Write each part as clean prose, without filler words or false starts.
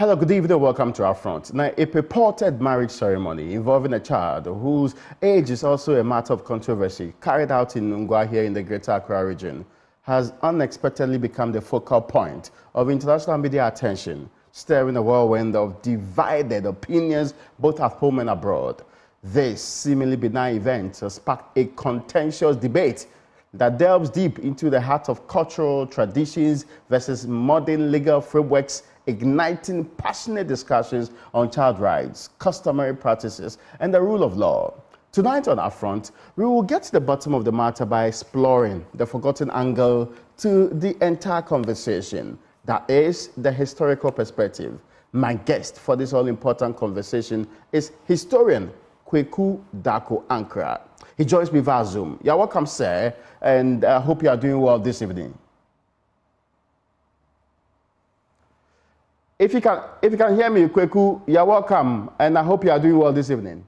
Hello, good evening, welcome to our front. Now, a purported marriage ceremony involving a child whose age is also a matter of controversy, carried out in Nungwa here in the Greater Accra region, has unexpectedly become the focal point of international media attention, stirring a whirlwind of divided opinions both at home and abroad. This seemingly benign event has sparked a contentious debate that delves deep into the heart of cultural traditions versus modern legal frameworks, igniting passionate discussions on child rights, customary practices, and the rule of law. Tonight on our front, we will get to the bottom of the matter by exploring the forgotten angle to the entire conversation, that is, the historical perspective. My guest for this all-important conversation is historian Kweku Dako Ankra. He joins me via Zoom. You're welcome, sir, and I hope you are doing well this evening. If you can hear me, Kweku, you're welcome, and I hope you are doing well this evening.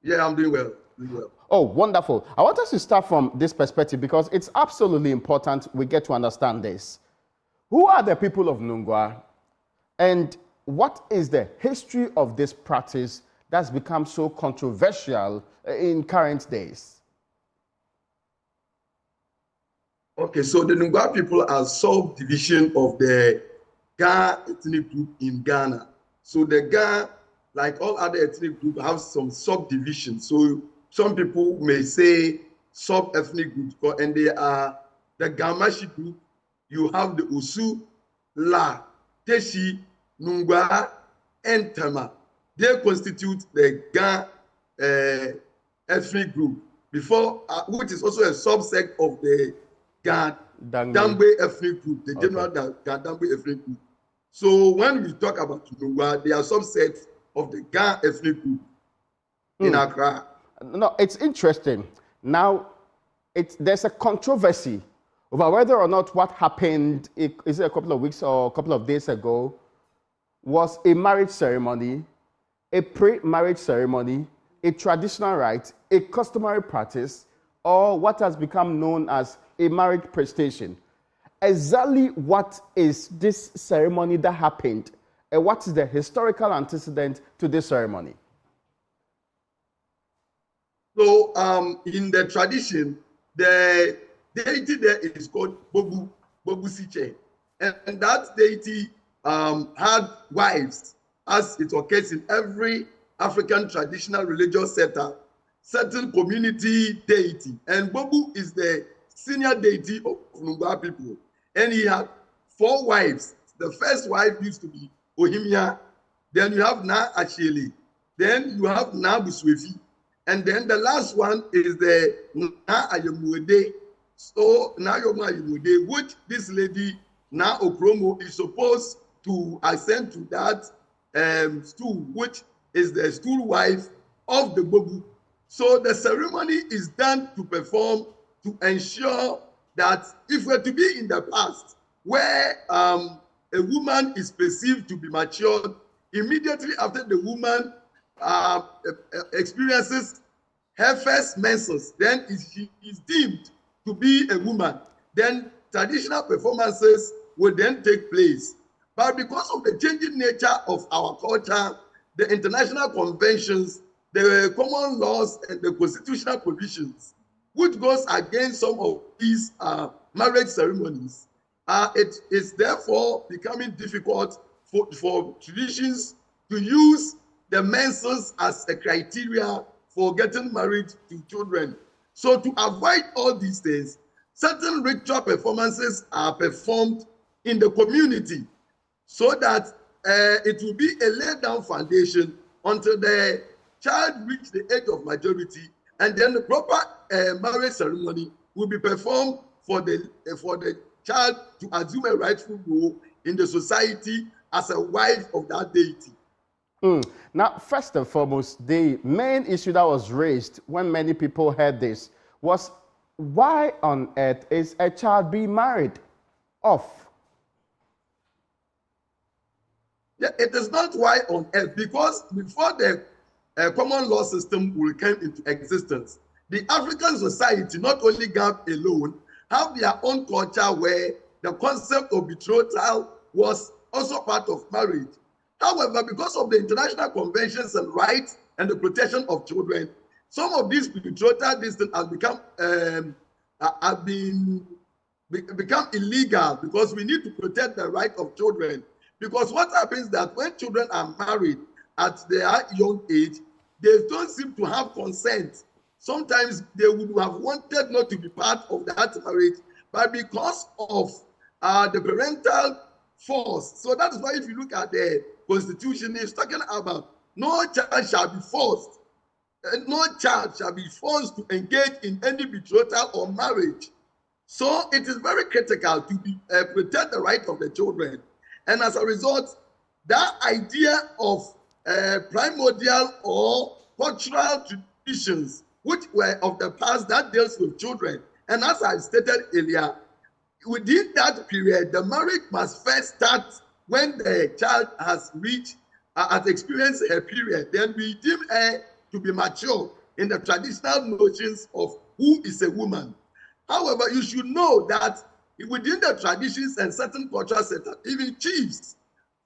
Yeah, I'm doing well. Oh, wonderful. I want us to start from this perspective because it's absolutely important we get to understand this. Who are the people of Nungwa, and what is the history of this practice that's become so controversial in current days? Okay, so the Nungwa people are subdivision of the Ga ethnic group in Ghana. So the Ga, like all other ethnic groups, have some subdivisions. So some people may say sub-ethnic groups, and they are the Gamashi group. You have the Osu, La, Teshi, Nungwa, and Tama. They constitute the Ga ethnic group, before which is also a subset of the Dangbe ethnic group, the general Dangbe ethnic group. So when we talk about Nungwa, they are subsets of the Ga ethnic group in Accra. No, it's interesting. Now, there's a controversy over whether or not what happened, is it a couple of weeks or a couple of days ago, was a marriage ceremony, a pre-marriage ceremony, a traditional rite, a customary practice, or what has become known as a marriage prestation. Exactly what is this ceremony that happened, and what is the historical antecedent to this ceremony? So in the tradition, the deity there is called Bobu Siche. And that deity had wives, as it occurs in every African traditional religious setup, certain community deity. And Bobu is the senior deity of Nungwa people. And he had 4 wives. The first wife used to be Ohimia. Then you have Na Achele. Then you have Na Buswefi. And then the last one is the Na Ayemuede. So Na Ayemuede, which this lady, Na Okromo, is supposed to ascend to that stool, which is the stool wife of the Bobu. So the ceremony is done to perform, to ensure that if we're to be in the past, where a woman is perceived to be matured, immediately after the woman experiences her first menses, then she is deemed to be a woman. Then traditional performances will then take place. But because of the changing nature of our culture, the international conventions, the common laws, and the constitutional provisions, which goes against some of these marriage ceremonies, it is therefore becoming difficult for traditions to use the menses as a criteria for getting married to children. So to avoid all these things, certain ritual performances are performed in the community so that it will be a laid down foundation until the child reach the age of majority, and then the proper marriage ceremony will be performed for the child to assume a rightful role in the society as a wife of that deity. Now, first and foremost, the main issue that was raised when many people heard this was, why on earth is a child being married off? Yeah, it is not why on earth, because before the common law system will come into existence, the African society, not only Gap alone, have their own culture where the concept of betrothal was also part of marriage. However, because of the international conventions and rights and the protection of children, some of these betrothal distance have become illegal because we need to protect the right of children. Because what happens that when children are married at their young age, they don't seem to have consent. Sometimes they would have wanted not to be part of that marriage, but because of the parental force. So that is why if you look at the Constitution, it's talking about no child shall be forced. No child shall be forced to engage in any betrothal or marriage. So it is very critical to protect the right of the children. And as a result, that idea of primordial or cultural traditions, which were of the past that deals with children, and as I stated earlier, within that period, the marriage must first start when the child has experienced her period. Then we deem her to be mature in the traditional notions of who is a woman. However, you should know that within the traditions and certain cultural setup, even chiefs,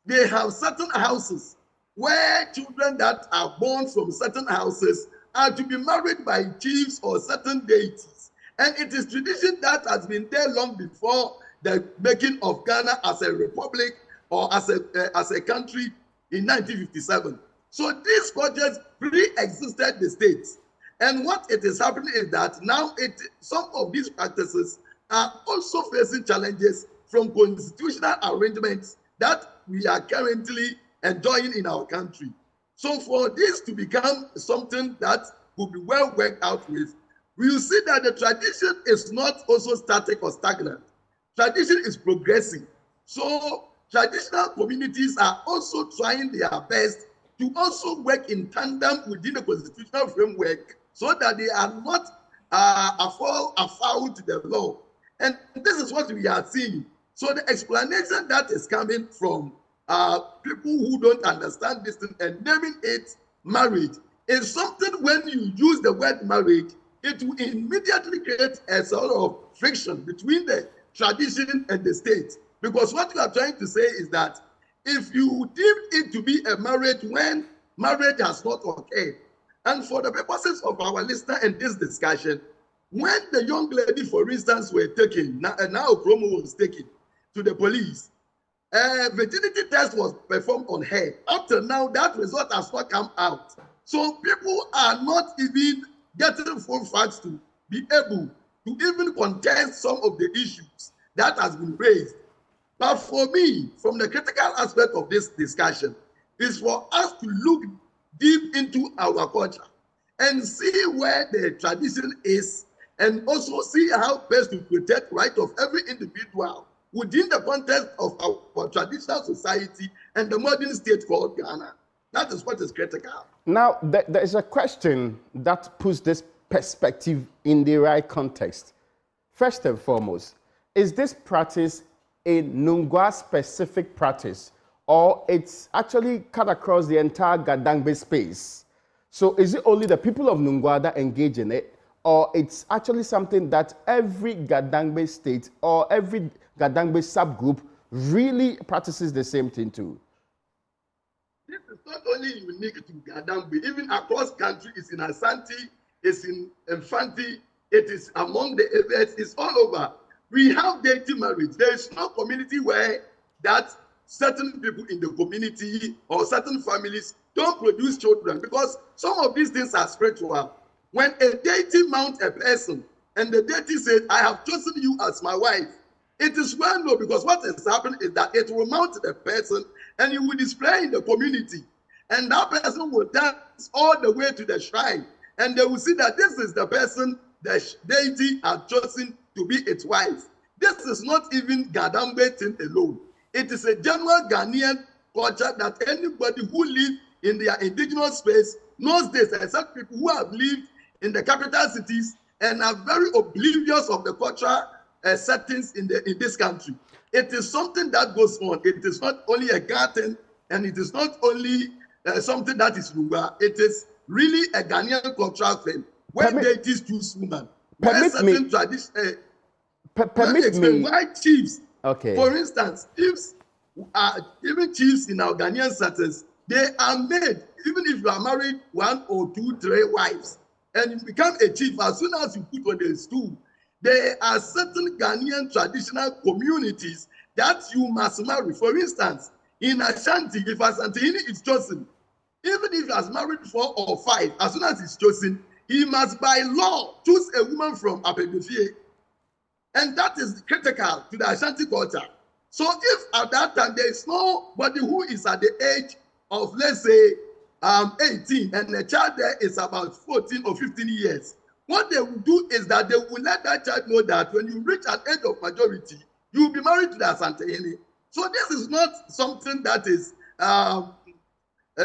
they have certain houses where children that are born from certain houses are to be married by chiefs or certain deities. And it is tradition that has been there long before the making of Ghana as a republic or as a country in 1957. So these cultures pre-existed the states. And what it is happening is that now some of these practices are also facing challenges from constitutional arrangements that we are currently enjoying in our country. So for this to become something that will be well worked out with, we will see that the tradition is not also static or stagnant. Tradition is progressing. So traditional communities are also trying their best to also work in tandem within the constitutional framework so that they are not afoul to the law. And this is what we are seeing. So the explanation that is coming from people who don't understand this thing and naming it marriage is something when you use the word marriage, it will immediately create a sort of friction between the tradition and the state. Because what you are trying to say is that if you deem it to be a marriage when marriage has not occurred, and for the purposes of our listener and this discussion, when the young lady, for instance, were taken, now promo was taken to the police, a virginity test was performed on her. Up till now, that result has not come out. So people are not even getting full facts to be able to even contest some of the issues that has been raised. But for me, from the critical aspect of this discussion, is for us to look deep into our culture and see where the tradition is, and also see how best to protect the right of every individual within the context of our traditional society and the modern state called Ghana. That is what is critical. Now, there is a question that puts this perspective in the right context. First and foremost, is this practice a Nungua-specific practice, or it's actually cut across the entire Gadangbe space? So is it only the people of Nungua that engage in it, or it's actually something that every Gadangbe state or every Gadangbe subgroup really practices the same thing too? This is not only unique to Gadangbe, even across country. It's in Asante, it's in Mfanti, it is among the areas, it's all over. We have deity marriage. There is no community where that certain people in the community or certain families don't produce children, because some of these things are spiritual. When a deity mounts a person and the deity says, I have chosen you as my wife, it is well known, because what has happened is that it will mount the person and it will display in the community. And that person will dance all the way to the shrine. And they will see that this is the person the deity has chosen to be its wife. This is not even Gadangbe thing alone. It is a general Ghanaian culture that anybody who lives in their indigenous space knows this, except people who have lived in the capital cities and are very oblivious of the cultural settings in this country. It is something that goes on. It is not only a garden, and it is not only something that is Lunga. It is really a Ghanaian cultural thing where deities choose women. Permit me. Why chiefs Okay. For instance, if even chiefs in our Ghanaian settings, they are made, even if you are married 1 or 2, 3 wives, and you become a chief, as soon as you put on the stool, there are certain Ghanaian traditional communities that you must marry. For instance, in Ashanti, if Asantehene is chosen, even if he has married 4 or 5, as soon as he's chosen, he must by law choose a woman from Abedefie. And that is critical to the Ashanti culture. So if at that time there is nobody who is at the age of, let's say, 18, and the child there is about 14 or 15 years, what they will do is that they will let that child know that when you reach an age of majority, you will be married to the Asantehene. So this is not something that is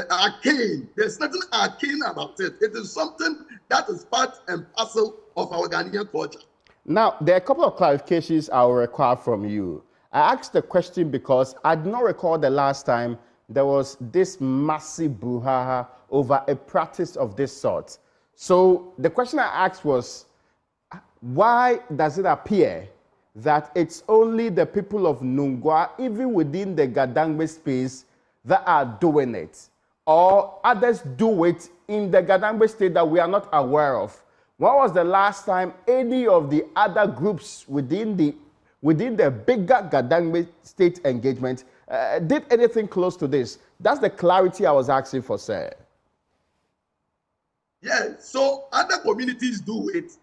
arcane. There's nothing arcane about it. It is something that is part and parcel of our Ghanaian culture. Now, there are a couple of clarifications I will require from you. I asked the question because I do not recall the last time there was this massive brouhaha over a practice of this sort. So the question I asked was, why does it appear that it's only the people of Nungua, even within the Gadangme space, that are doing it? Or others do it in the Gadangme state that we are not aware of? When was the last time any of the other groups within the bigger Gadangme state engagement did anything close to this? That's the clarity I was asking for, sir. Yeah, so other communities do it.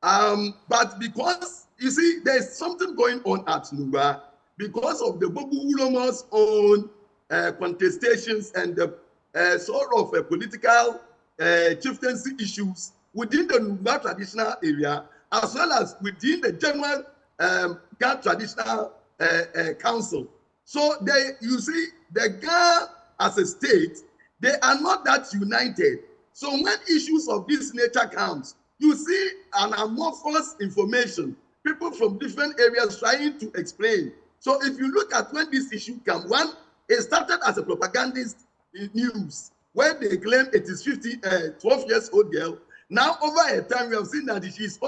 But because, you see, there's something going on at Nuba because of the Bobu Ulomo's own contestations and the sort of political chieftaincy issues within the Nuba traditional area, as well as within the general Ga traditional council. So you see, the Ga as a state, they are not that united. So when issues of this nature comes, you see an amorphous information, people from different areas trying to explain. So if you look at when this issue comes, one, it started as a propagandist news, where they claim it is 12 years old girl. Now over a time, we have seen that she is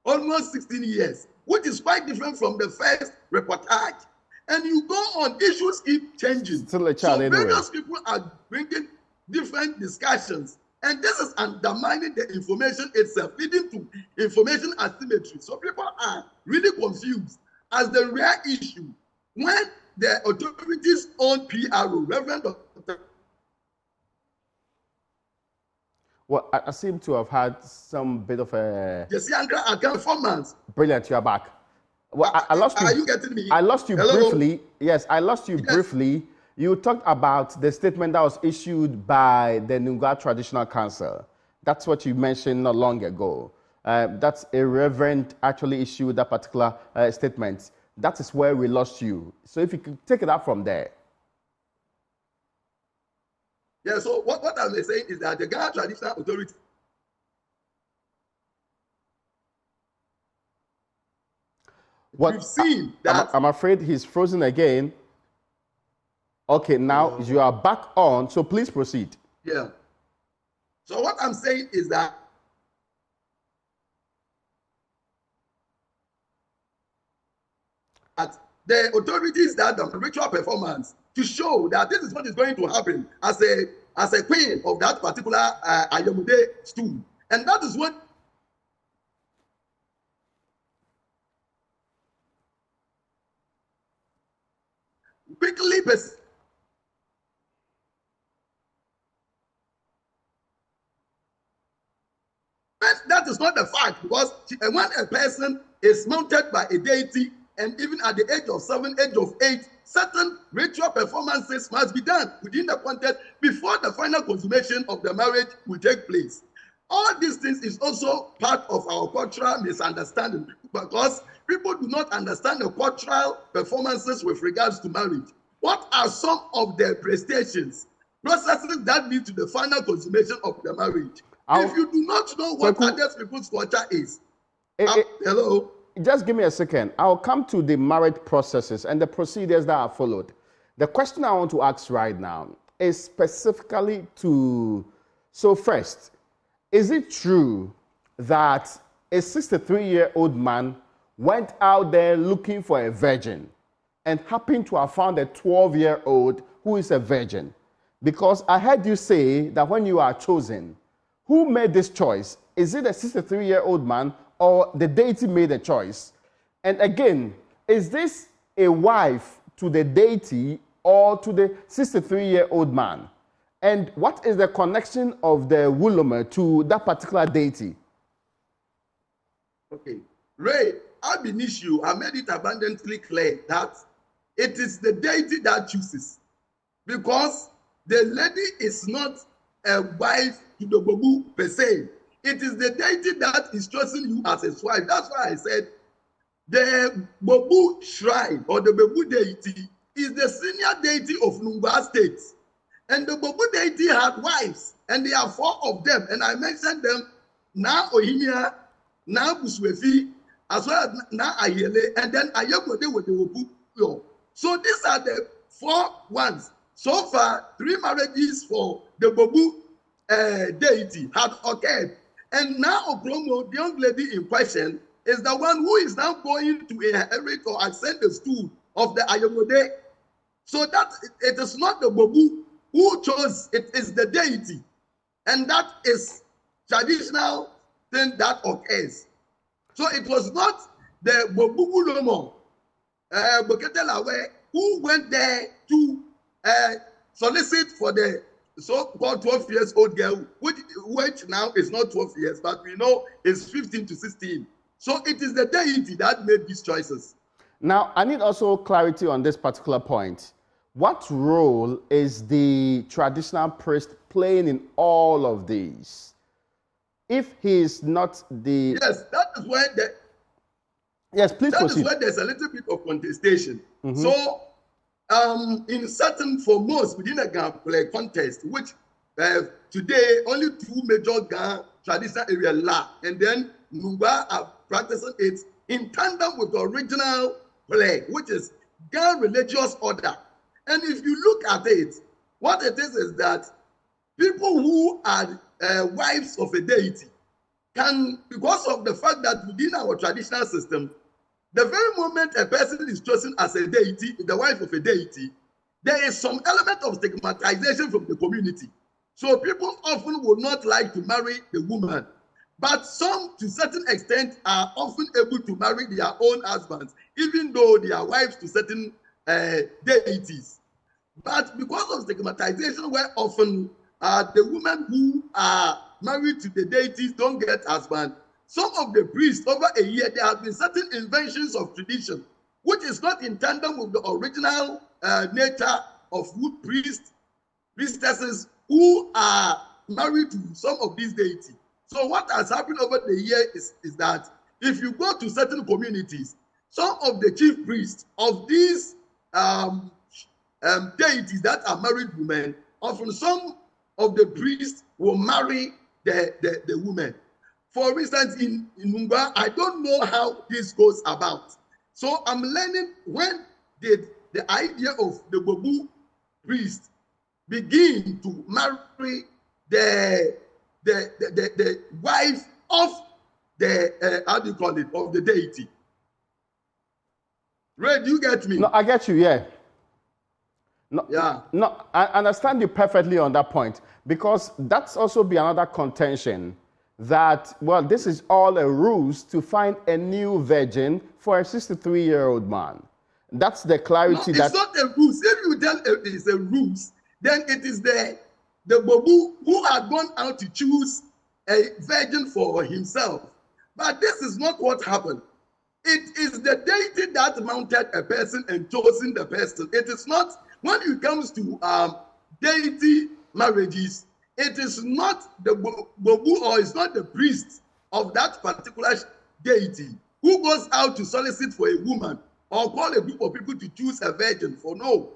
almost 16 years, which is quite different from the first reportage. And you go on, issues keep changing. Still a child so various anyway. people are bringing different discussions. And this is undermining the information itself, leading to information asymmetry. So people are really confused as the real issue when the authorities' own PRO, Reverend Dr. Well, I seem to have had some bit of a... Jesse Ankara account performance. Brilliant, you're back. Well, I lost you. Are you getting me? I lost you Hello? briefly. Yes, I lost you briefly. You talked about the statement that was issued by the Nungua Traditional Council. That's what you mentioned not long ago. That's a reverend actually issued that particular statement. That is where we lost you. So if you could take it up from there. Yeah, so what I'm saying is that the Ghana Traditional Authority we've seen that... I'm afraid he's frozen again. Okay, now you are back on, so please proceed. Yeah. So what I'm saying is that the authorities that done ritual performance to show that this is what is going to happen as a queen of that particular Ayamude stool. And that is what quickly that is not the fact, because when a person is mounted by a deity, and even at the age of 7, age of 8, certain ritual performances must be done within the context before the final consummation of the marriage will take place. All these things is also part of our cultural misunderstanding, because people do not understand the cultural performances with regards to marriage. What are some of the prestations, processes that lead to the final consummation of the marriage? If you do not know what other people's culture is, hello? Just give me a second. I'll come to the marriage processes and the procedures that are followed. The question I want to ask right now is specifically to... So first, is it true that a 63-year-old man went out there looking for a virgin and happen to have found a 12-year-old who is a virgin? Because I heard you say that when you are chosen, who made this choice? Is it a 63-year-old man or the deity made a choice? And again, is this a wife to the deity or to the 63-year-old man? And what is the connection of the Wulome to that particular deity? Okay. Ray, ab initio, I made it abundantly clear that it is the deity that chooses. Because the lady is not a wife to the Bobu per se. It is the deity that is choosing you as his wife. That's why I said the Bobu shrine or the Bobu deity is the senior deity of Nungwa State. And the Bobu deity had wives, and there are 4 of them. And I mentioned them, now Ohimia, now Buswefi, as well as now Ayele, and then Ayebode with the Bobu. So these are the 4 ones. So far, 3 marriages for the Bobu deity had occurred. And now Okromo, the young lady in question, is the one who is now going to inherit or ascend the stool of the Ayebode. So that it is not the Bobu who chose, it is the deity. And that is traditional thing that occurs. So it was not the Bobu Lomo, Boketelawe, who went there to solicit for the so-called 12 years old girl, which now is not 12 years, but we know is 15 to 16. So it is the deity that made these choices. Now, I need also clarity on this particular point. What role is the traditional priest playing in all of these? If he is not the... Yes, that is where the... Yes, please proceed. That is where there's a little bit of contestation. So, in certain, for most, within a Ghana contest, which today only 2 major Ghana traditional area la, and then Nuba are practicing it in tandem with the original play, which is Ghana religious order. And if you look at it, what it is that people who are wives of a deity can, because of the fact that within our traditional system, the very moment a person is chosen as a deity, the wife of a deity, there is some element of stigmatization from the community. So people often would not like to marry the woman, but some, to a certain extent, are often able to marry their own husbands, even though they are wives to certain deities. But because of stigmatization, where often the women who are married to the deities don't get husbands, some of the priests over a year, there have been certain inventions of tradition, which is not in tandem with the original nature of priests, priestesses who are married to some of these deities. So what has happened over the year is that if you go to certain communities, some of the chief priests of these deities that are married women, often some of the priests will marry the women. For instance, in Mumba, I don't know how this goes about. So I'm learning when did the idea of the Bobu priest begin to marry the wife of the how do you call it, of the deity. Ray, do you get me? No, I get you, yeah. No, I understand you perfectly on that point, because that's also be another contention that, well, this is all a ruse to find a new virgin for a 63-year-old man. That's the clarity. No, it's not a ruse. If you tell it's a ruse, then it is the Bobu who had gone out to choose a virgin for himself. But this is not what happened. It is the deity that mounted a person and chosen the person. It is not, when it comes to deity marriages, it is not the Bobu or it's not the priest of that particular deity who goes out to solicit for a woman or call a group of people to choose a virgin for. No.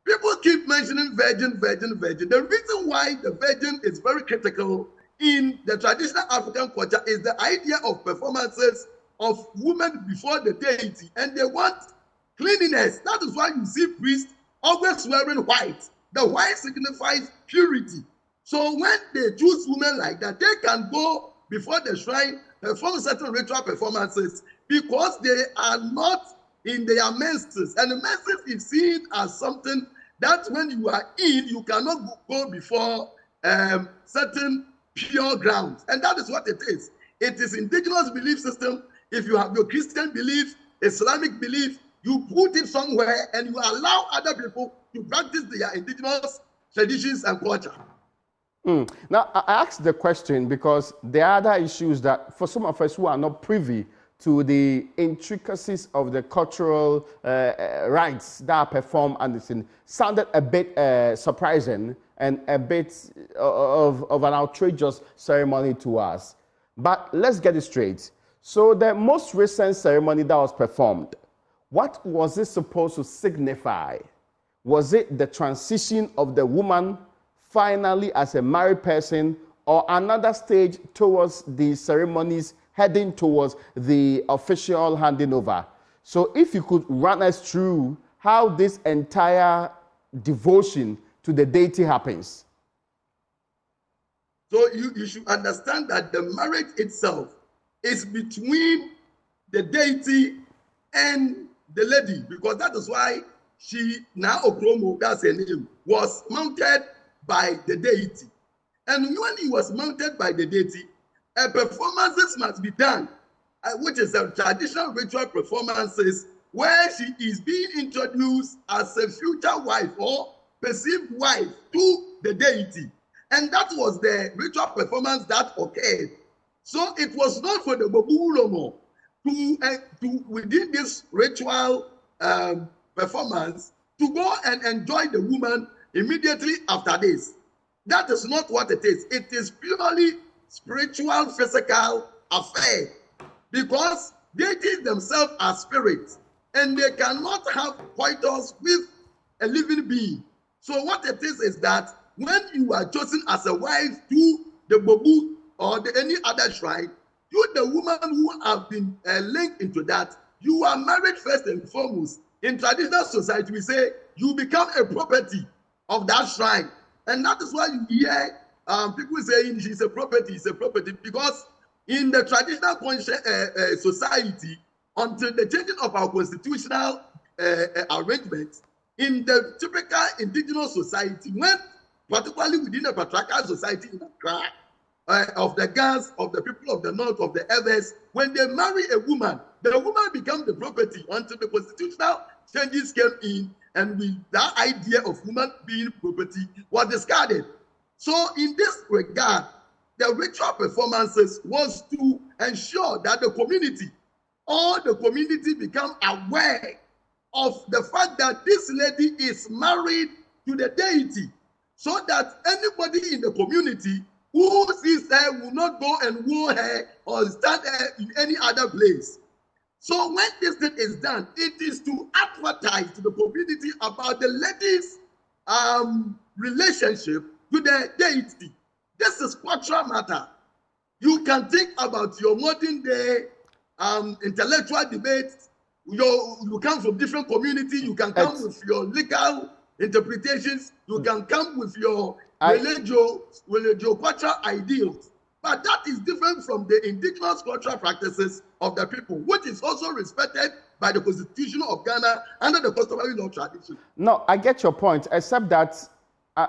People keep mentioning virgin, virgin, virgin. The reason why the virgin is very critical in the traditional African culture is the idea of performances of women before the deity, and they want cleanliness. That is why you see priests always wearing white. The white signifies purity. So when they choose women like that, they can go before the shrine, perform certain ritual performances, because they are not in their menses. And the menses is seen as something that when you are in, you cannot go before certain pure grounds. And that is what it is. It is indigenous belief system. If you have your Christian belief, Islamic belief, you put it somewhere and you allow other people to practice their indigenous traditions and culture. Now, I asked the question because there are other issues that for some of us who are not privy to the intricacies of the cultural rites that are performed, and it sounded a bit surprising and a bit of an outrageous ceremony to us. But let's get it straight. So the most recent ceremony that was performed, what was it supposed to signify? Was it the transition of the woman finally as a married person, or another stage towards the ceremonies heading towards the official handing over? So if you could run us through how this entire devotion to the deity happens. So you should understand that the marriage itself is between the deity and the lady, because that is why she, now Okromo, that's her name, was mounted by the deity. And when he was mounted by the deity, performances must be done, which is a traditional ritual performances where she is being introduced as a future wife or perceived wife to the deity. And that was the ritual performance that occurred. So it was not for the Bobulomo to within this ritual performance to go and enjoy the woman immediately after this. That is not what it is. It is purely spiritual, physical affair, because deities themselves are spirits and they cannot have coitus with a living being. So what it is that when you are chosen as a wife to the Bobu or any other shrine, you, the woman who have been linked into that, you are married first and foremost. In traditional society, we say you become a property of that shrine. And that is why you hear people saying she's a property, because in the traditional society, until the changing of our constitutional arrangements, in the typical indigenous society, when particularly within a patriarchal society in Accra, of the Gans, of the people of the north, of the Evers, when they marry a woman, the woman becomes the property until the constitutional changes came in, and that idea of woman being property was discarded. So in this regard, the ritual performances was to ensure that the community, all the community become aware of the fact that this lady is married to the deity, so that anybody in the community who sees her will not go and woo her or stand her in any other place. So when this thing is done, it is to advertise to the community about the lady's relationship to the deity. This is cultural matter. You can think about your modern day intellectual debates. You come from different community. You can come with your legal interpretations. You can come with your religio cultural ideals. But that is different from the indigenous cultural practices of the people, which is also respected by the Constitution of Ghana under the customary law tradition. No, I get your point, except that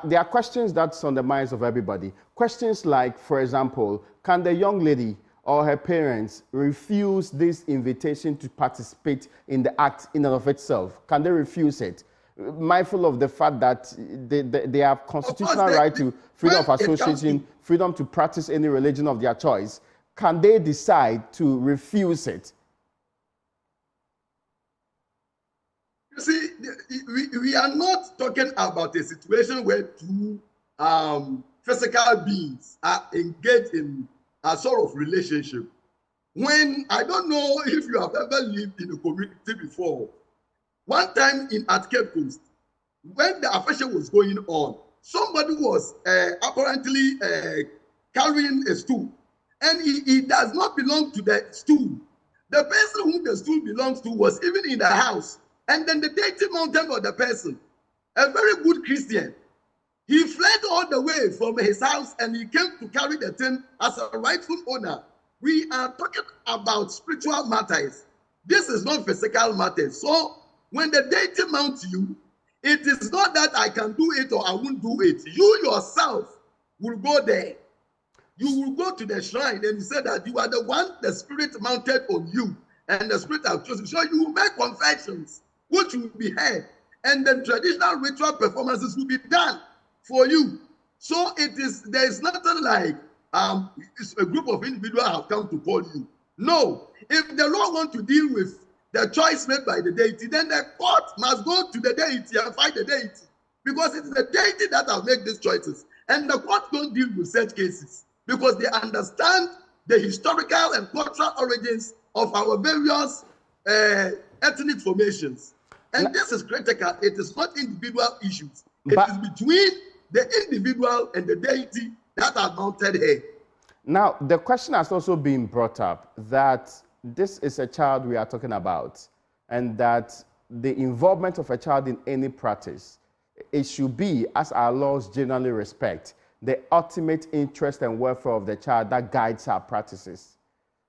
there are questions that's on the minds of everybody. Questions like, for example, can the young lady or her parents refuse this invitation to participate in the act in and of itself? Can they refuse it? Mindful of the fact that they have constitutional right to freedom of association, freedom to practice any religion of their choice, can they decide to refuse it? You see, we are not talking about a situation where two physical beings are engaged in a sort of relationship. When, I don't know if you have ever lived in a community before, one time at Cape Coast, when the affection was going on, somebody was apparently carrying a stool, and he does not belong to the stool. The person whom the stool belongs to was even in the house, and then the deity mounted on the person, a very good Christian. He fled all the way from his house, and he came to carry the thing as a rightful owner. We are talking about spiritual matters. This is not physical matter. So when the deity mounts you, it is not that I can do it or I won't do it. You yourself will go there. You will go to the shrine and you say that you are the one the spirit mounted on you and the spirit has chosen. So you will make confessions which will be heard, and the traditional ritual performances will be done for you. So there is nothing like it's a group of individuals have come to call you. No, if the Lord wants to deal with the choice made by the deity, then the court must go to the deity and fight the deity, because it's the deity that have made these choices, and the court don't deal with such cases because they understand the historical and cultural origins of our various ethnic formations. And this is critical. It is not individual issues. It is between the individual and the deity that are mounted here. Now, the question has also been brought up that this is a child we are talking about, and that the involvement of a child in any practice, it should be, as our laws generally respect, the ultimate interest and welfare of the child that guides our practices.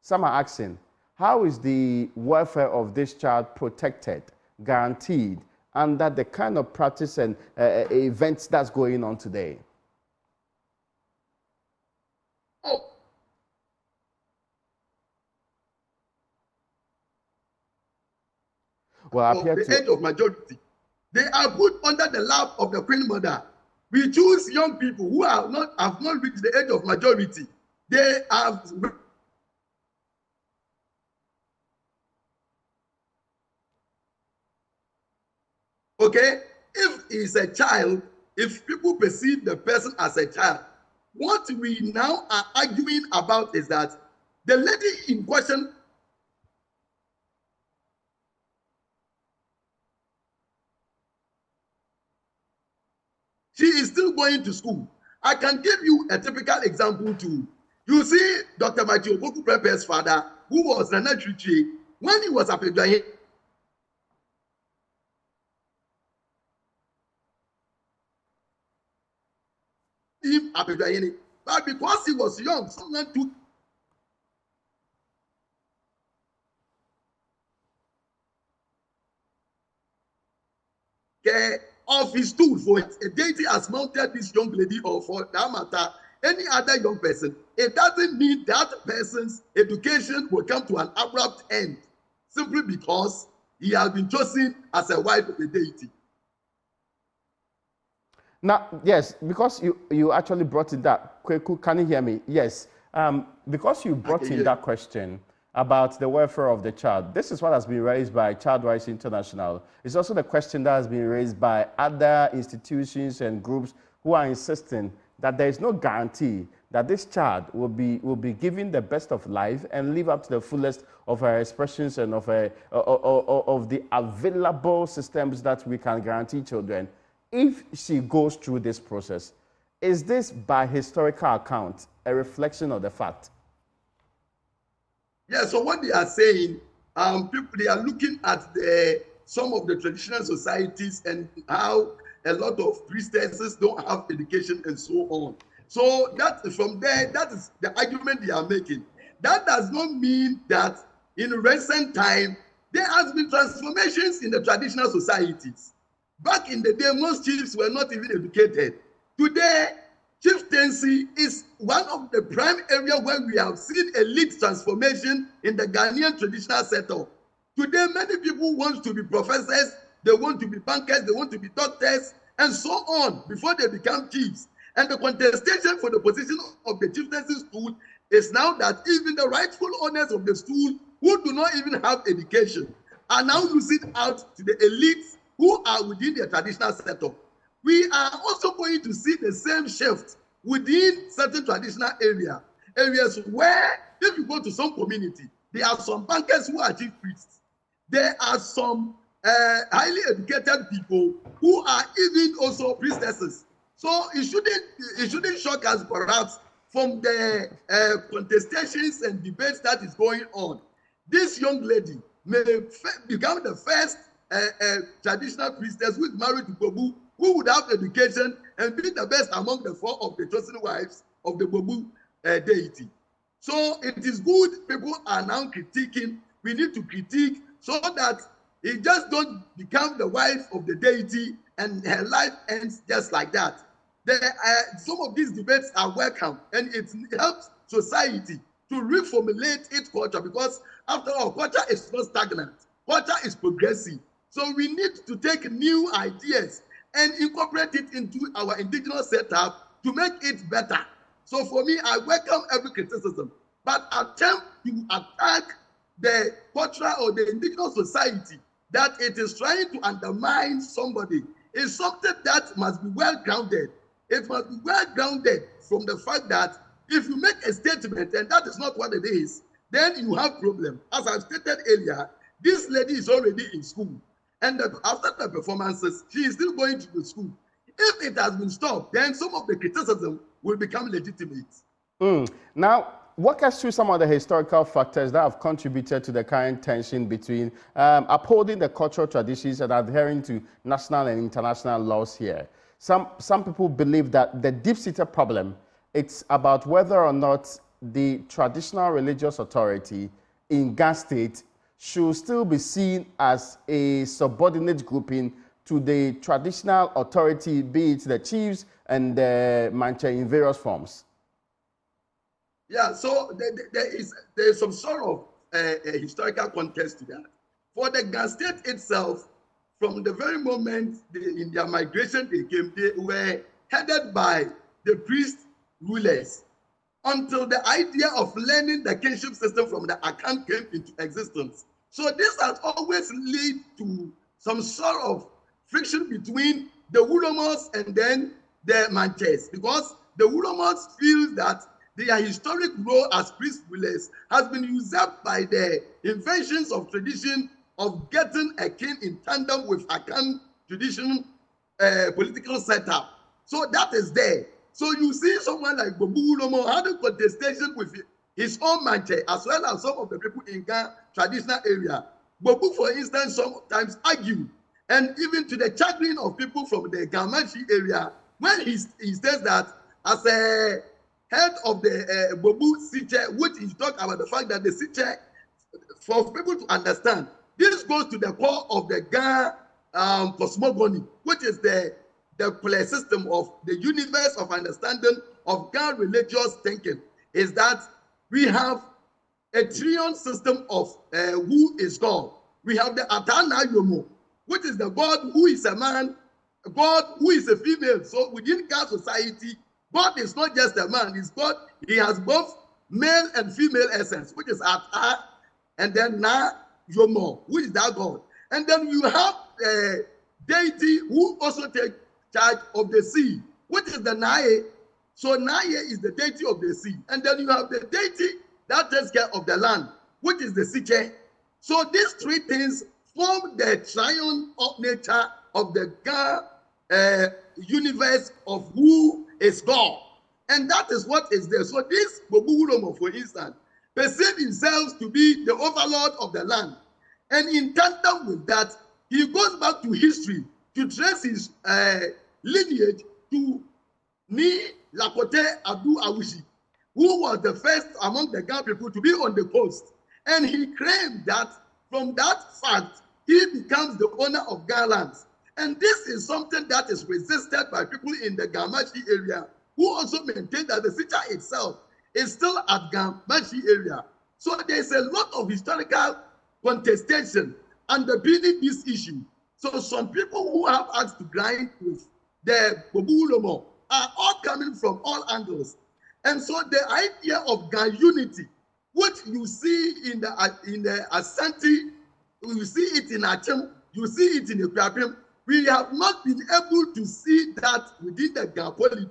Some are asking, how is the welfare of this child protected, guaranteed, under the kind of practice and events that's going on today? Well, the age of majority, they are put under the lap of the Queen Mother. We choose young people who have not reached the age of majority. They have okay. If he's a child, if people perceive the person as a child, what we now are arguing about is that the lady in question she is still going to school. I can give you a typical example too. You see Dr. Matthew Opoku Prepe's father, who was Nana Chichi, when he was Apedwaye, but because he was young, someone took care of his stool for it. A deity has mounted this young lady, or for that matter, any other young person. It doesn't mean that person's education will come to an abrupt end simply because he has been chosen as a wife of the deity. Now, yes, because you actually brought in that. Kweku, can you hear me? Yes. Because you brought in that question about the welfare of the child. This is what has been raised by Child Rights International. It's also the question that has been raised by other institutions and groups who are insisting that there is no guarantee that this child will be given the best of life and live up to the fullest of her expressions and of the available systems that we can guarantee children if she goes through this process. Is this, by historical account, a reflection of the fact? Yeah, so what they are saying, people, they are looking at some of the traditional societies and how a lot of priestesses don't have education and so on. So that from there, that is the argument they are making. That does not mean that in recent time, there has been transformations in the traditional societies. Back in the day, most chiefs were not even educated. Today, chieftaincy is one of the prime areas where we have seen elite transformation in the Ghanaian traditional setup. Today, many people want to be professors, they want to be bankers, they want to be doctors, and so on before they become chiefs. And the contestation for the position of the chieftaincy stool is now that even the rightful owners of the stool, who do not even have education, are now losing out to the elites who are within their traditional setup. We are also going to see the same shift within certain traditional areas where, if you go to some community, there are some bankers who are chief priests. There are some highly educated people who are even also priestesses. So it shouldn't shock us, perhaps, from the contestations and debates that is going on. This young lady may become the first traditional priestess who is married to Bobu, who would have education and be the best among the four of the chosen wives of the Bobu deity. So it is good people are now critiquing. We need to critique so that he just don't become the wife of the deity and her life ends just like that. Some of these debates are welcome, and it helps society to reformulate its culture, because after all, culture is not stagnant. Culture is progressive. So we need to take new ideas and incorporate it into our indigenous setup to make it better. So for me, I welcome every criticism, but attempt to attack the cultural or the indigenous society that it is trying to undermine somebody is something that must be well grounded. It must be well grounded from the fact that if you make a statement and that is not what it is, then you have problem. As I stated earlier, this lady is already in school, and after the performances, she is still going to the school. If it has been stopped, then some of the criticism will become legitimate. Now, walk us through some of the historical factors that have contributed to the current tension between upholding the cultural traditions and adhering to national and international laws here. Some people believe that the deep-seated problem, it's about whether or not the traditional religious authority in Ghana State should still be seen as a subordinate grouping to the traditional authority, be it the chiefs and the manche in various forms. Yeah, so there is some sort of a historical context to that. For the Ghana State itself, from the very moment in their migration they came, they were headed by the priest rulers until the idea of learning the kinship system from the Akan came into existence. So this has always led to some sort of friction between the Wulomos and then the Manches, because the Wulomos feel that their historic role as priest rulers has been usurped by the inventions of tradition of getting a king in tandem with Akan traditional political setup. So that is there. So you see someone like Bobu Wulomo having contestation with his own manche, as well as some of the people in Ghana traditional area. Bobu, for instance, sometimes argue, and even to the chagrin of people from the Gamanchi area, when he says that as a head of the Bobu Siche, which he talked about the fact that the Siche, for people to understand, this goes to the core of the Ghana cosmogony, which is the place system of the universe of understanding of Ghana religious thinking, is that we have a trillion system of who is God. We have the Atana Yomo, which is the God who is a man, God who is a female. So within Ghana society, God is not just a man, he's God. He has both male and female essence, which is Ata, and then Na Yomo, who is that God. And then you have a deity who also takes charge of the sea, which is the Nae. So Nae is the deity of the sea. And then you have the deity that takes care of the land, which is the Siche. So these three things form the triune of nature of the Ghana universe of who is God. And that is what is there. So this Bobu Wulomo, for instance, perceives himself to be the overlord of the land. And in tandem with that, he goes back to history to trace his lineage to Ni Lakote Adu Awushi, who was the first among the Ghana people to be on the coast. And he claimed that from that fact, he becomes the owner of Ghana lands. And this is something that is resisted by people in the Gamashi area, who also maintain that the Sicha itself is still at Gamashi area. So there's a lot of historical contestation underpinning this issue. So some people who have axe to grind with the Bobu Wulomo are all coming from all angles. And so the idea of Ghana unity, which you see in the Asante, you see it in Achem, you see it in Ekwapim, we have not been able to see that within the Ghana polity.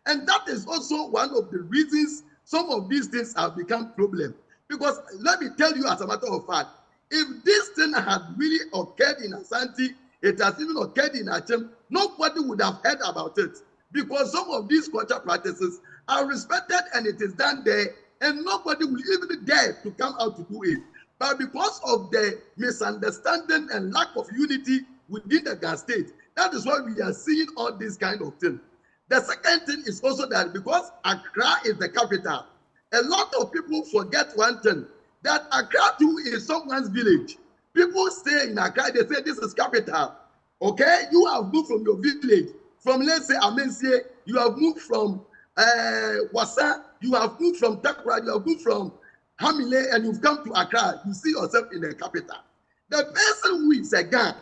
And that is also one of the reasons some of these things have become problem. Because let me tell you as a matter of fact, if this thing had really occurred in Asante, it has even occurred in Achem, nobody would have heard about it. Because some of these culture practices are respected and it is done there, and nobody will even dare to come out to do it. But because of the misunderstanding and lack of unity within the Ghana state, that is why we are seeing all this kind of thing. The second thing is also that because Accra is the capital, a lot of people forget one thing, that Accra too is someone's village. People stay in Accra, they say this is capital. Okay, you have moved from your village, from let's say Amensie, you have moved from Wassa, you have moved from Takra, you have moved from Hamile, and you've come to Accra. You see yourself in the capital. The person who is a gang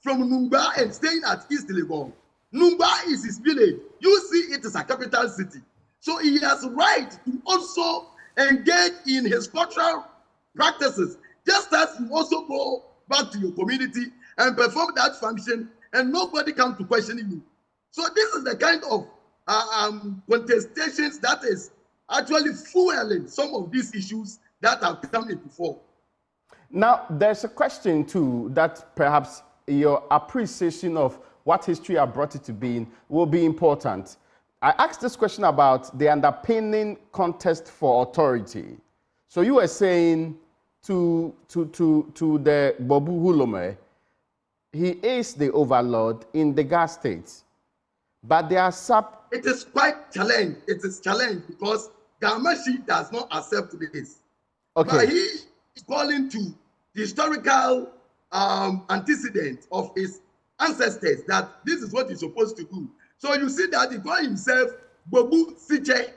from Numba and staying at East Legon, Numba is his village. You see it is a capital city. So he has right to also engage in his cultural practices, just as you also go back to your community and perform that function, and nobody comes to question you. So this is the kind of contestations that is actually fueling some of these issues that have come into force. Now, there's a question too that perhaps your appreciation of what history has brought it to being will be important. I asked this question about the underpinning contest for authority. So you were saying to the Bobu Hulome, he is the overlord in the Gas states, but there are It is quite challenged. It is challenged because Gamashi does not accept this. Okay. But he is calling to the historical antecedent of his ancestors that this is what he's supposed to do. So you see that he called himself Bobu Siche.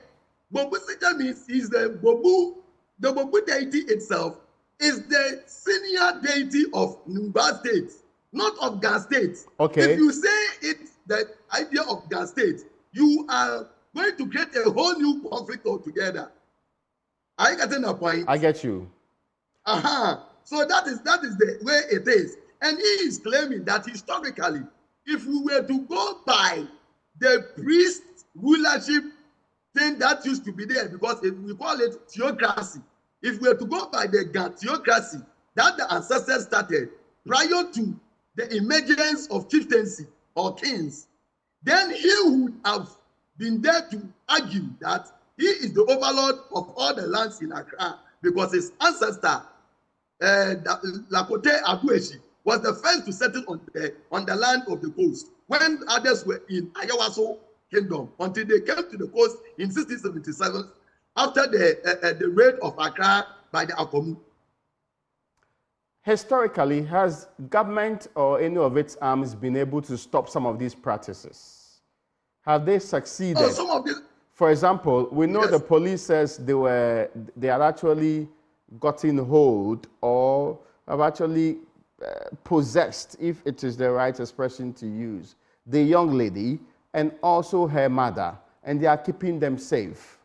Bobu Siche means he's the Bobu deity itself is the senior deity of Numba State, not of Gas State. Okay. If you say it's the idea of Gas State, you are going to create a whole new conflict altogether. Are you getting the point? I get you. So that is the way it is. And he is claiming that historically, if we were to go by the priest rulership thing that used to be there, because we call it theocracy, if we were to go by the theocracy that the ancestors started prior to the emergence of chieftaincy or kings, then he would have been there to argue that he is the overlord of all the lands in Accra because his ancestor, Lakote Abueshi, was the first to settle on the land of the coast when others were in Ayawaso Kingdom until they came to the coast in 1677 after the raid of Accra by the Akomu. Historically, has government or any of its arms been able to stop some of these practices? Have they succeeded? Oh, some of these. For example, we know the police says they had actually gotten hold or have actually possessed, if it is the right expression to use, the young lady and also her mother, and they are keeping them safe.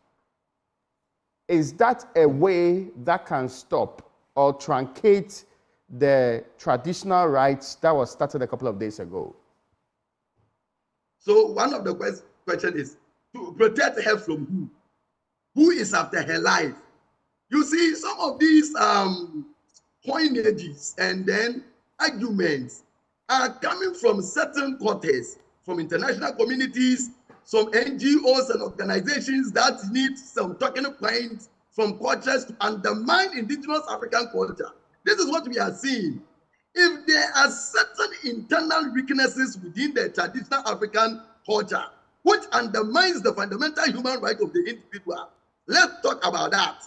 Is that a way that can stop or truncate the traditional rights that was started a couple of days ago? So one of the questions is to protect her from who? Who is after her life? You see, some of these coinages and then arguments are coming from certain quarters, from international communities, some NGOs and organizations that need some talking points from cultures to undermine indigenous African culture. This is what we are seeing. If there are certain internal weaknesses within the traditional African culture, which undermines the fundamental human right of the individual, let's talk about that.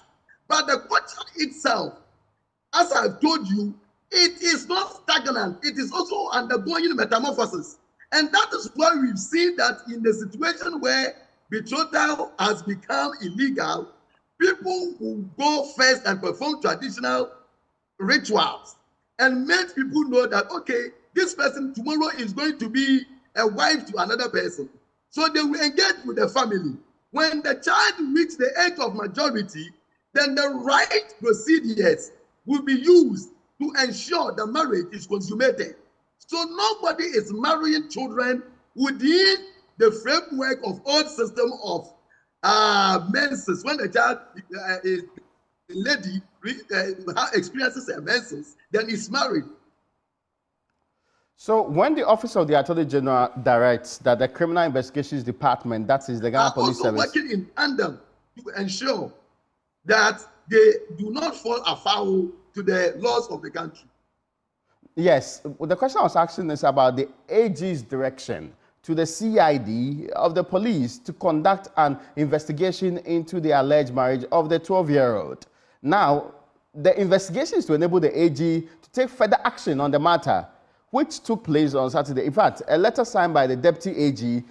But the culture itself, as I've told you, it is not stagnant. It is also undergoing metamorphosis. And that is why we've seen that in the situation where betrothal has become illegal, people will go first and perform traditional rituals and make people know that, okay, this person tomorrow is going to be a wife to another person. So they will engage with the family. When the child reaches the age of majority, then the right procedures will be used to ensure the marriage is consummated. So nobody is marrying children within the framework of old system of menses. When the child is a lady experiences a menses, then is married. So when the Office of the Attorney General directs that the Criminal Investigations Department, that is the Ghana Police Service, working in tandem to ensure that they do not fall afoul to the laws of the country. Yes, the question I was asking is about the AG's direction to the CID of the police to conduct an investigation into the alleged marriage of the 12-year-old. Now, the investigation is to enable the AG to take further action on the matter, which took place on Saturday. In fact, a letter signed by the Deputy AG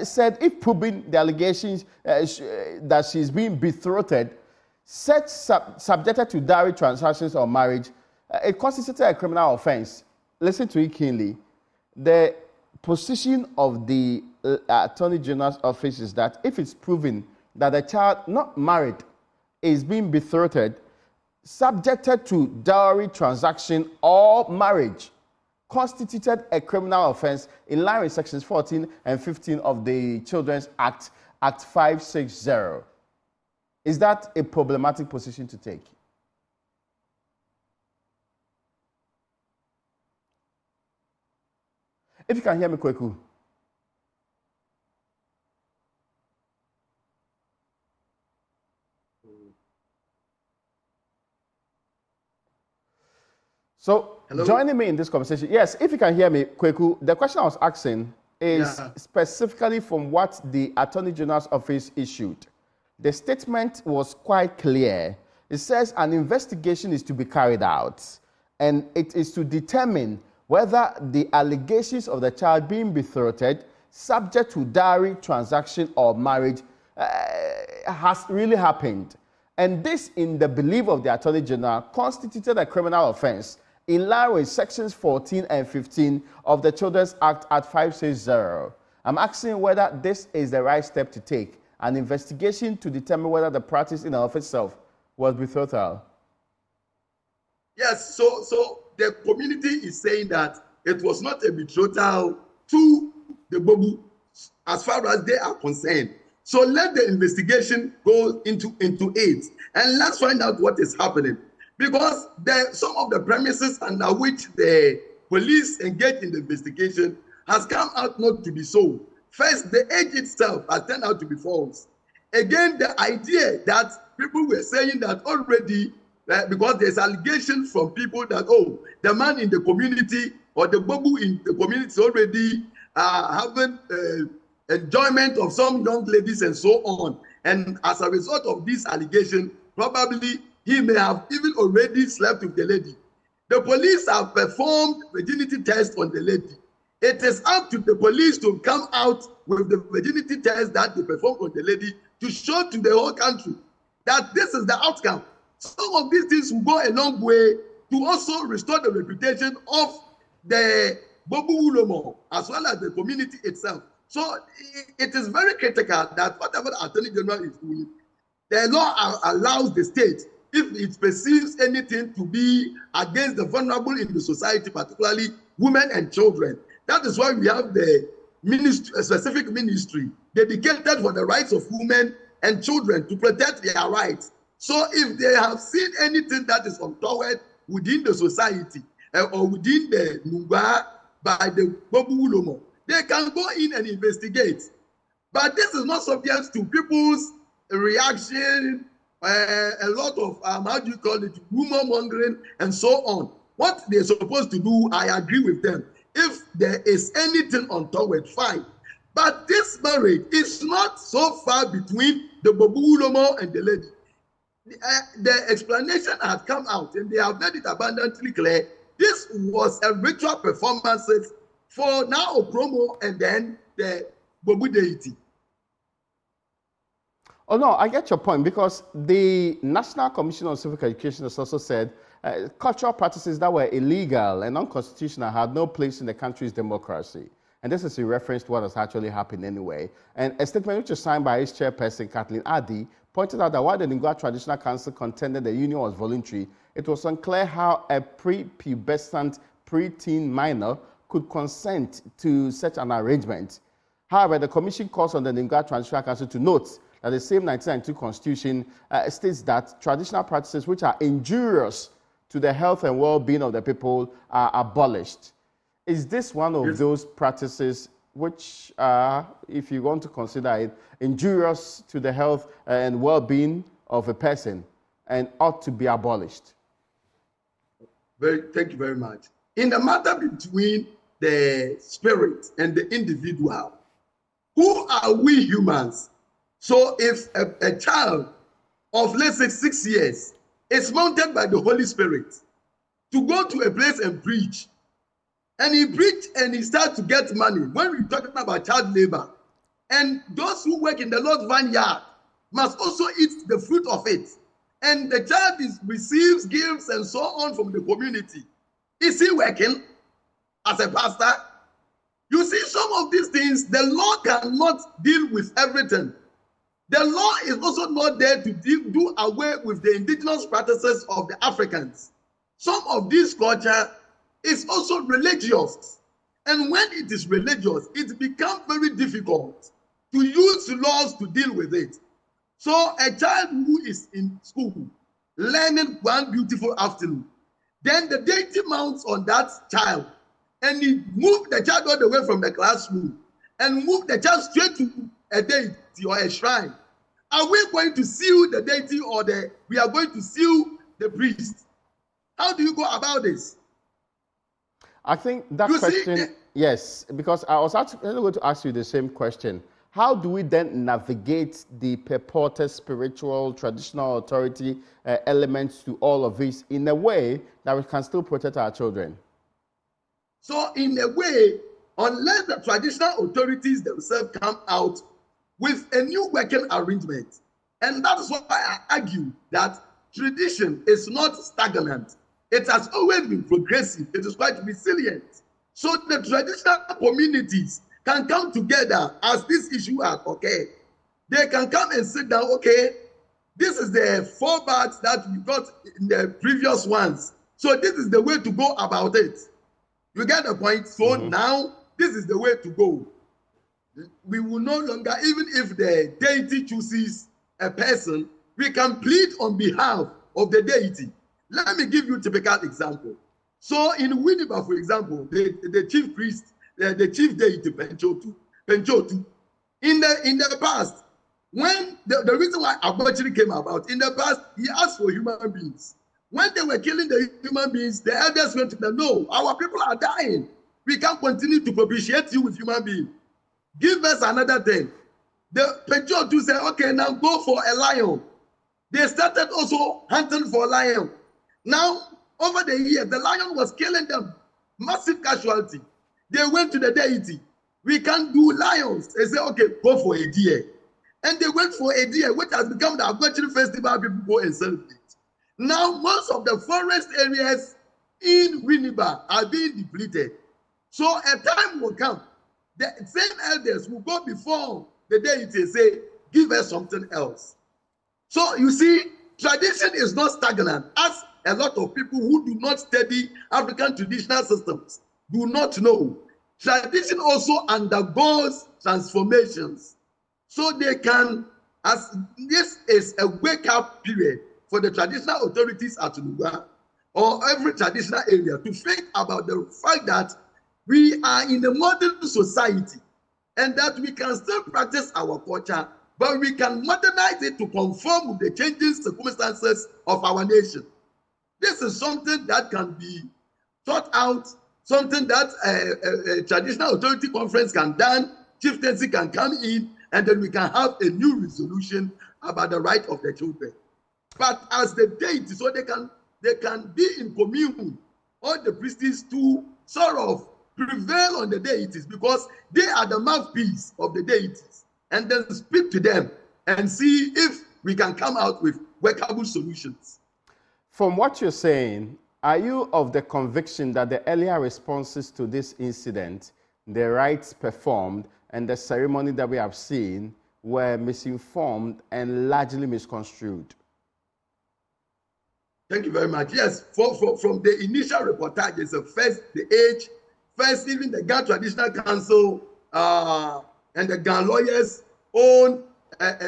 said if proven the allegations that she's being betrothed, subjected to dowry transactions or marriage, it constituted a criminal offense. Listen to it keenly. The position of the Attorney General's office is that if it's proven that a child not married is being betrothed, subjected to dowry transaction or marriage, constituted a criminal offense in line with sections 14 and 15 of the Children's Act, Act 560. Is that a problematic position to take? If you can hear me, Kweku. So, hello? Joining me in this conversation, yes, if you can hear me, Kweku, the question I was asking is specifically from what the Attorney General's office issued. The statement was quite clear. It says an investigation is to be carried out, and it is to determine whether the allegations of the child being betrothed, subject to dowry transaction or marriage, has really happened. And this, in the belief of the Attorney General, constituted a criminal offense in line with sections 14 and 15 of the Children's Act at 560. I'm asking whether this is the right step to take, an investigation to determine whether the practice in and of itself was betrothal. Yes, so the community is saying that it was not a betrothal to the Bobu as far as they are concerned. So let the investigation go into it, and let's find out what is happening. Because some of the premises under which the police engaged in the investigation has come out not to be so. First, the age itself has turned out to be false. Again, the idea that people were saying that already, because there's allegations from people that, oh, the man in the community or the Bobu in the community is already having enjoyment of some young ladies and so on. And as a result of this allegation, probably he may have even already slept with the lady. The police have performed virginity tests on the lady. It is up to the police to come out with the virginity test that they performed on the lady to show to the whole country that this is the outcome. Some of these things will go a long way to also restore the reputation of the Bobu Ulomo as well as the community itself. So it is very critical that whatever the Attorney General is doing, the law allows the state, if it perceives anything to be against the vulnerable in the society, particularly women and children. That is why we have the ministry, a specific ministry dedicated for the rights of women and children to protect their rights. So if they have seen anything that is untoward within the society or within the Nungwa by the Bobu Ulomo, they can go in and investigate. But this is not subject to people's reaction, a lot of, how do you call it, rumor mongering and so on. What they're supposed to do, I agree with them. If there is anything untoward, fine. But this marriage is not so far between the Bobu Ulomo and the lady. The explanation has come out and they have made it abundantly clear. This was a ritual performance for now a promo and then the Bobu deity. Oh, no, I get your point, because the National Commission on Civic Education has also said cultural practices that were illegal and unconstitutional had no place in the country's democracy. And this is in reference to what has actually happened anyway. And a statement which was signed by its chairperson, Kathleen Addy, pointed out that while the Lingua Traditional Council contended the union was voluntary, it was unclear how a pre-pubescent, pre-teen minor could consent to such an arrangement. However, the commission calls on the Lingua Traditional Council to note that the same 1992 Constitution states that traditional practices which are injurious to the health and well-being of the people are abolished. Is this one of those practices which, if you want to consider it, injurious to the health and well-being of a person and ought to be abolished? Thank you very much. In the matter between the spirit and the individual, who are we humans? So if a child of, let's say, 6 years is mounted by the Holy Spirit to go to a place and preach. And he preached and he started to get money. When we're talking about child labor, and those who work in the Lord's vineyard must also eat the fruit of it. And the child receives gifts and so on from the community. Is he working as a pastor? You see, some of these things, the law cannot deal with everything. The law is also not there to do away with the indigenous practices of the Africans. Some of this culture is also religious. And when it is religious, it becomes very difficult to use laws to deal with it. So a child who is in school, learning one beautiful afternoon, then the deity mounts on that child, and he moved the child all the way from the classroom and moved the child straight to a deity or a shrine. Are we going to seal the deity, or we are going to seal the priest? How do you go about this? I think that question, yes, because I was actually going to ask you the same question. How do we then navigate the purported spiritual, traditional authority elements to all of this in a way that we can still protect our children? So in a way, unless the traditional authorities themselves come out with a new working arrangement, and that's why I argue that tradition is not stagnant. It has always been progressive. It is quite resilient. So the traditional communities can come together as this issue has occurred. They can come and sit down, okay, this is the 4 bags that we got in the previous ones. So this is the way to go about it. You get the point? So now this is the way to go. We will no longer, even if the deity chooses a person, we can plead on behalf of the deity. Let me give you a typical example. So in Winneba, for example, the chief priest, the chief deity Penchotu, in the past, when the reason why abortion came about, in the past, he asked for human beings. When they were killing the human beings, the elders went to them, no, our people are dying. We can't continue to propitiate you with human beings. Give us another thing. The Penchotu said, okay, now go for a lion. They started also hunting for a lion. Now, over the years, the lion was killing them. Massive casualty. They went to the deity. We can't do lions. They said, okay, go for a deer. And they went for a deer, which has become the Aguachiri festival people go and celebrate. Now, most of the forest areas in Winneba are being depleted. So a time will come. The same elders will go before the deity and say, give us something else. So you see, tradition is not stagnant, as a lot of people who do not study African traditional systems do not know. Tradition also undergoes transformations. So they can, as this is a wake-up period for the traditional authorities at Nugua or every traditional area to think about the fact that we are in a modern society and that we can still practice our culture, but we can modernize it to conform with the changing circumstances of our nation. This is something that can be thought out, something that a traditional authority conference can done, chieftaincy can come in, and then we can have a new resolution about the right of the children. But as the deity, so they can be in commune, all the priests to sort of prevail on the deities because they are the mouthpiece of the deities, and then speak to them and see if we can come out with workable solutions. From what you're saying, are you of the conviction that the earlier responses to this incident, the rites performed, and the ceremony that we have seen were misinformed and largely misconstrued? Thank you very much. Yes, from the initial reportages, first even the Ghana Traditional Council and the Ghana lawyers' own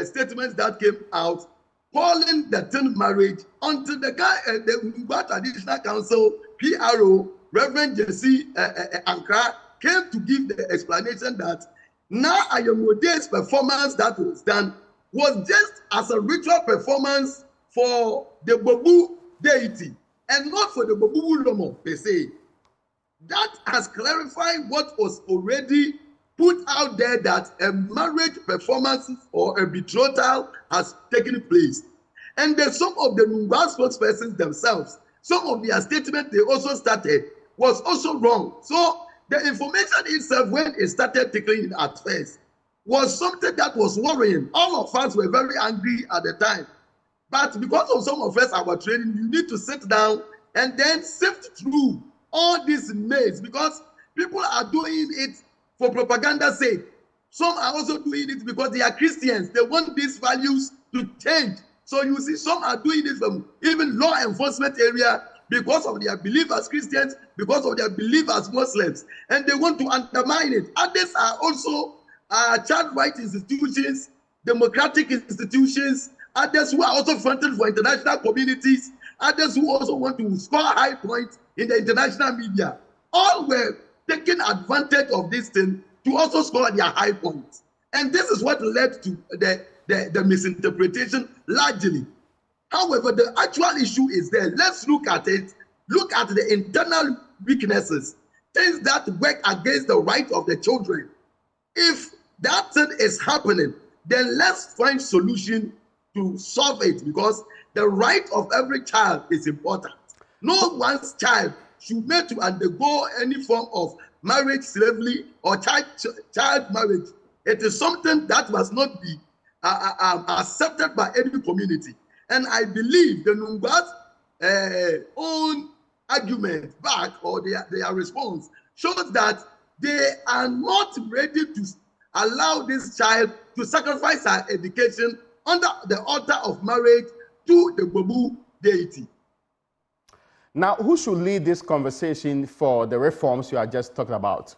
statements that came out calling the teen marriage until the Ghana Traditional Council PRO, Reverend Jesse Ankara, came to give the explanation that now Ayamode's performance that was done was just as a ritual performance for the Bobu deity and not for the Bobu Lomo per se. That has clarified what was already put out there, that a marriage performance or a betrothal has taken place. And then some of the Nungwa spokespersons themselves, some of their statements they also started was also wrong. So the information itself, when it started trickling in at first, was something that was worrying. All of us were very angry at the time. But because of some of us, our training, you need to sit down and then sift through all these mails, because people are doing it for propaganda's sake. Some are also doing it because they are Christians. They want these values to change. So you see, some are doing it from even law enforcement area because of their belief as Christians, because of their belief as Muslims, and they want to undermine it. Others are also child rights institutions, democratic institutions, others who are also fronted for international communities, others who also want to score high points in the international media. All were taking advantage of this thing to also score their high points. And this is what led to the misinterpretation largely. However, the actual issue is there. Let's look at it. Look at the internal weaknesses, things that work against the right of the children. If that thing is happening, then let's find solution to solve it, because the right of every child is important. No one's child should need to undergo any form of marriage, slavery, or child marriage. It is something that must not be accepted by any community. And I believe the Nungwa's own argument back, or their response, shows that they are not ready to allow this child to sacrifice her education under the altar of marriage to the Bobu deity. Now, who should lead this conversation for the reforms you are just talking about?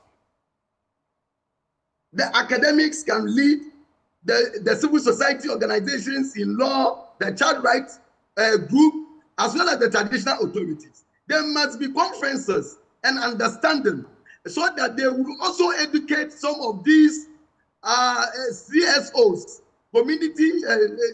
The academics can lead, the civil society organizations in law, the child rights group, as well as the traditional authorities. There must be conferences and understanding so that they will also educate some of these CSOs, community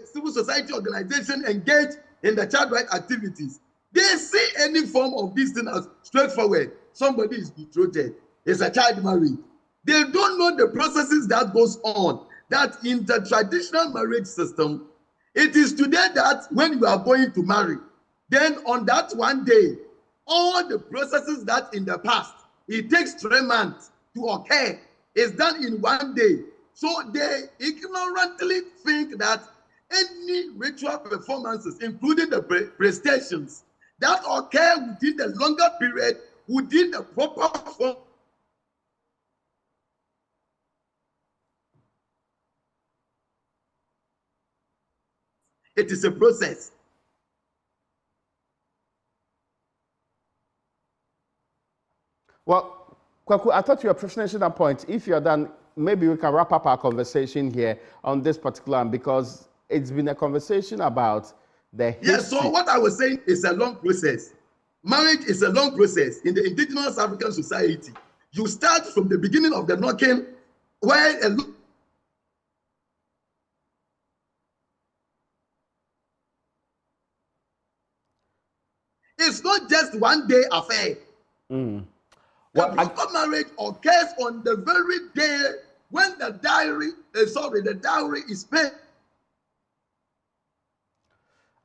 civil society organization engaged in the child rights activities. They see any form of this thing as straightforward. Somebody is betrothed, is a child married. They don't know the processes that goes on. That in the traditional marriage system, it is today that when you are going to marry, then on that one day, all the processes that in the past, it takes 3 months to occur, is done in one day. So they ignorantly think that any ritual performances, including the prestations, that occur within the longer period, within the proper form, it is a process. Well, Kwaku, I thought you were finishing that point. If you're done, maybe we can wrap up our conversation here on this particular one, because it's been a conversation about the history. Yes, so what I was saying is a long process. Marriage is a long process in the indigenous African society. You start from the beginning of the knocking, where it's not just one day affair. Well, the proper marriage occurs on the very day when the dowry is paid.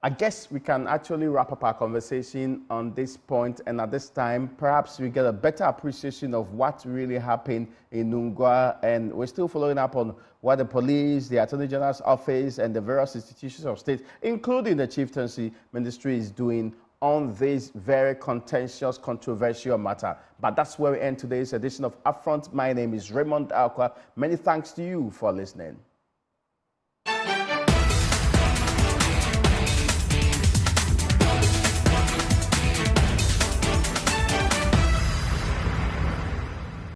I guess we can actually wrap up our conversation on this point, and at this time, perhaps we get a better appreciation of what really happened in Nungwa, and we're still following up on what the police, the Attorney General's office, and the various institutions of state, including the Chieftaincy Ministry, is doing on this very contentious, controversial matter. But that's where we end today's edition of UPFront. My name is Raymond Alqua. Many thanks to you for listening.